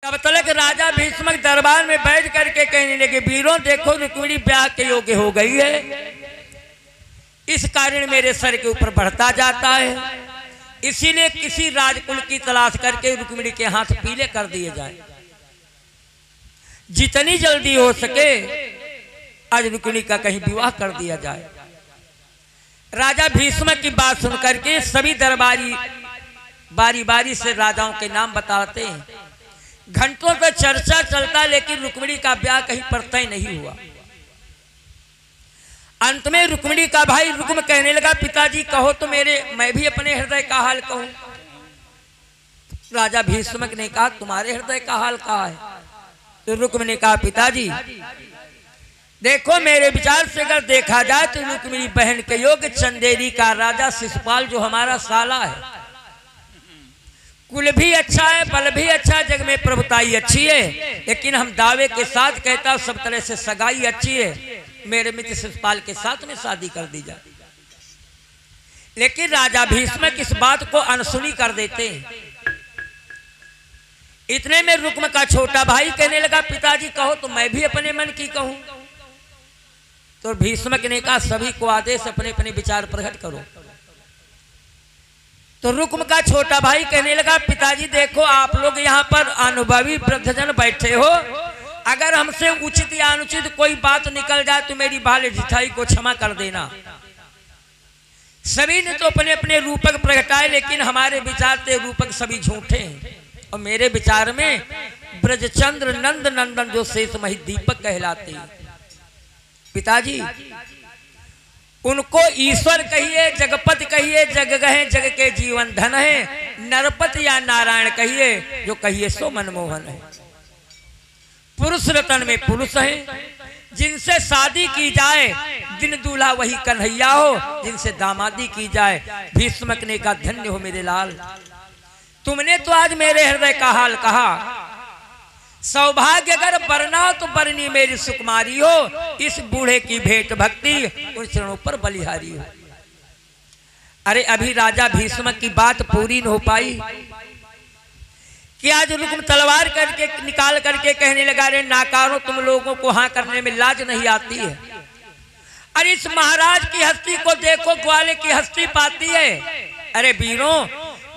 तब तक राजा भीष्मक दरबार में बैठ करके कहने लगे, वीरों देखो रुक्मिणी ब्याह के योग्य हो गई है, इस कारण मेरे सर के ऊपर बढ़ता जाता है, इसीलिए किसी राजकुल की तलाश करके रुक्मिणी के हाथ पीले कर दिए जाए, जितनी जल्दी हो सके आज रुक्मिणी का कहीं विवाह कर दिया जाए। राजा भीष्मक की बात सुन करके सभी दरबारी बारी बारी से राजाओं के नाम बताते हैं। घंटों तक चर्चा चलता, लेकिन रुक्मिणी का ब्याह कहीं पर तय नहीं हुआ। अंत में रुक्मिणी का भाई रुक्म कहने लगा, पिताजी कहो तो मैं भी अपने हृदय का हाल कहूं। राजा भीष्मक ने कहा, तुम्हारे हृदय का हाल कहा है? तो रुक्म ने कहा, पिताजी देखो मेरे विचार से अगर देखा जाए तो रुक्मिणी बहन के योग्य चंदेरी का राजा शिशुपाल जो हमारा साला है, कुल भी अच्छा है, बल भी अच्छा, जग में प्रभुताई अच्छी है, लेकिन हम दावे के साथ कहता सब तरह से सगाई अच्छी है, मेरे मित्र शिशुपाल के साथ में शादी कर दी जाए। लेकिन राजा भीष्मक इस बात को अनसुनी कर देते हैं। इतने में रुक्म का छोटा भाई कहने लगा, पिताजी कहो तो मैं भी अपने मन की कहूं। तो भीष्मक ने कहा, सभी को आदेश अपने अपने विचार प्रकट करो। तो रुक्म का छोटा भाई कहने लगा, पिताजी देखो आप लोग यहाँ पर अनुभवी वृद्धजन बैठे हो, अगर हमसे उचित या अनुचित कोई बात निकल जाए तो मेरी बाल जिठाई को क्षमा कर देना। सभी ने तो अपने अपने रूपक प्रगटाए, लेकिन हमारे विचार से रूपक सभी झूठे हैं, और मेरे विचार में ब्रजचंद्र नंद नंदन जो शेष मही दीपक कहलाते हैं। पिताजी उनको ईश्वर कहिए, जगपति कहिए, जग गहे जग के जीवन धन है, नरपति या नारायण कहिए, जो कहिए सो मनमोहन है। पुरुष रतन में पुरुष है, जिनसे शादी की जाए दिन दूल्हा वही कन्हैया हो, जिनसे दामादी की जाए भीष्मक ने कहा, धन्य हो मेरे लाल, तुमने तो आज मेरे हृदय का हाल कहा। सौभाग्य अगर बरना हो तो बरनी मेरी सुकुमारी हो, इस बूढ़े की भेंट भक्ति उन चरणों पर बलिहारी हो। अरे अभी राजा भीष्मक की बात पूरी न हो पाई कि आज रुक्म तलवार करके निकाल करके कहने लगा, रे नाकारों तुम लोगों को हाँ करने में लाज नहीं आती है। अरे इस महाराज की हस्ती को देखो, ग्वाले की हस्ती पाती है। अरे वीरों,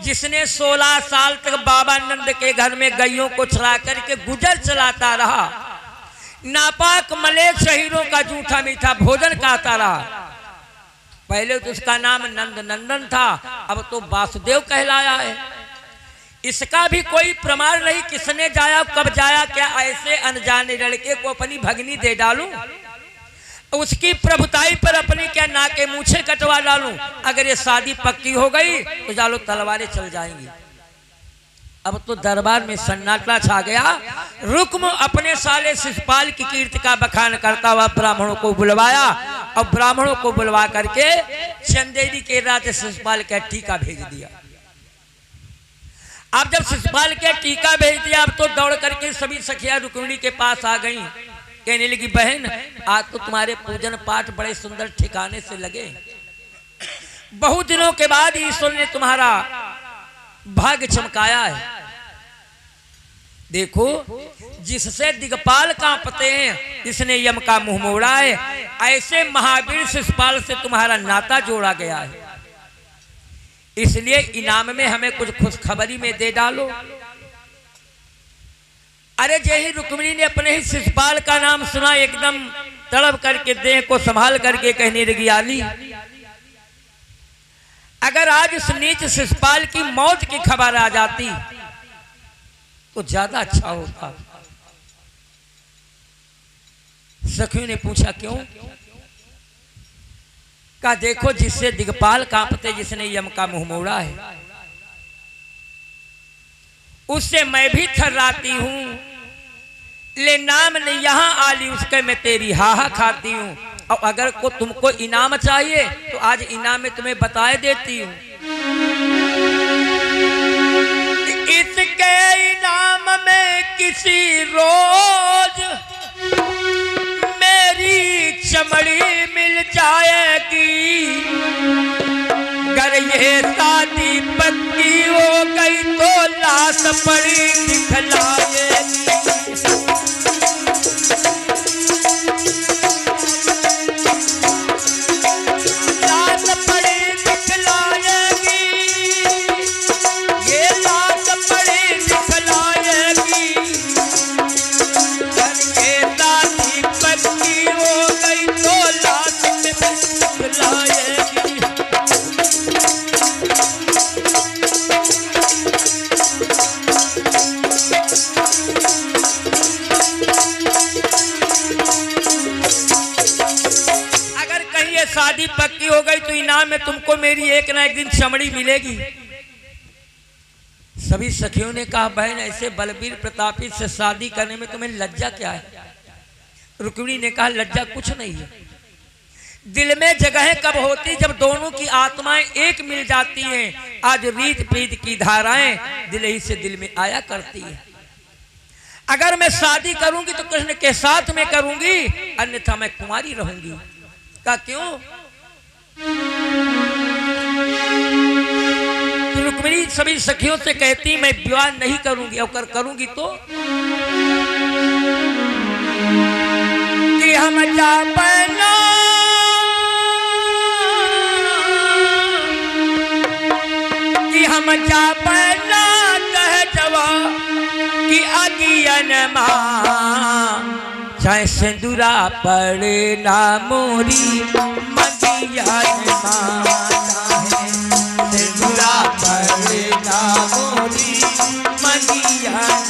जिसने 16 साल तक बाबा नंद के घर में गायों को चरा करके गुजर चलाता रहा, नापाक मलेक शहीरों का जूठा मीठा भोजन खाता रहा, पहले तो उसका नाम नंद नंदन था, अब तो वासुदेव कहलाया है। इसका भी कोई प्रमाण नहीं, किसने जाया कब जाया, क्या ऐसे अनजाने लड़के को अपनी भगनी दे डालूं, उसकी प्रभुताई पर अपनी क्या नाके मूछे कटवा डालूं। अगर ये शादी पक्की हो गई तो जालो तलवारें चल जाएंगी। अब तो दरबार में सन्नाटा छा गया। रुक्म अपने साले शिशुपाल की कीर्ति का बखान करता हुआ ब्राह्मणों को बुलवाया, और ब्राह्मणों को बुलवा करके चंदेरी के राजा शिशुपाल का टीका भेज दिया। अब जब शिशुपाल के टीका भेज दिया, अब तो दौड़ करके सभी सखिया रुक्मिणी के पास आ गई। कहने लगी, बहन आज तो तुम्हारे पूजन पाठ बड़े सुंदर ठिकाने से लगे, बहुत दिनों के बाद ईश्वर ने तुम्हारा भाग्य चमकाया है। देखो जिससे दिग्पाल कांपते हैं, जिसने यम का मुंह मोड़ा है, ऐसे महावीर शिशुपाल से तुम्हारा नाता जोड़ा गया है, इसलिए इनाम में हमें कुछ खुशखबरी में दे डालो। अरे जय रुक्मिणी ने अपने ही शिशुपाल का नाम सुना, एकदम तड़प करके देह को संभाल करके कहने लगी, आली अगर आज इस नीच शिशुपाल की मौत की खबर आ जाती तो ज्यादा अच्छा होता। सखियों ने पूछा क्यों? कहा देखो जिससे दिग्पाल कांपते, जिसने यम का मुंह मोड़ा है, उससे मैं भी थर्राती हूं, ले नाम ने यहां आली उसके मैं तेरी हाहा खाती हूं। और अगर को तुमको इनाम चाहिए तो आज इनाम में तुम्हें बताए देती हूं। इसके इनाम में किसी रोज मेरी चमड़ी मिल जाएगी, अगर ये शादी पक्की हो गई तो लाश पड़ी दिखलाएगी। शादी पक्की हो गई तो इनाम में तुमको मेरी एक ना एक दिन चमड़ी मिलेगी। सभी सखियों ने कहा बहन ऐसे बलबीर प्रतापी से शादी करने में तुम्हें लज्जा क्या है? रुक्मिणी ने कहा लज्जा कुछ नहीं है। दिल में जगह कब होती जब दोनों की आत्माएं एक मिल जाती हैं। आज रीत प्रीत की धाराएं दिल ही से दिल में आया करती है। अगर मैं शादी करूंगी तो कृष्ण के साथ में करूंगी, अन्यथा मैं कुंवारी रहूंगी। का क्यों? तो रुक्मिणी सभी सखियों से कहती मैं विवाह नहीं करूंगी, और करूंगी तो कि हम जा पना कि हम जा पना कह जवा कि अगियन मां चाहे सिंदूरा पड़े ना मोरी मगियन मां सिंदूरा पड़े ना मोरी मगियन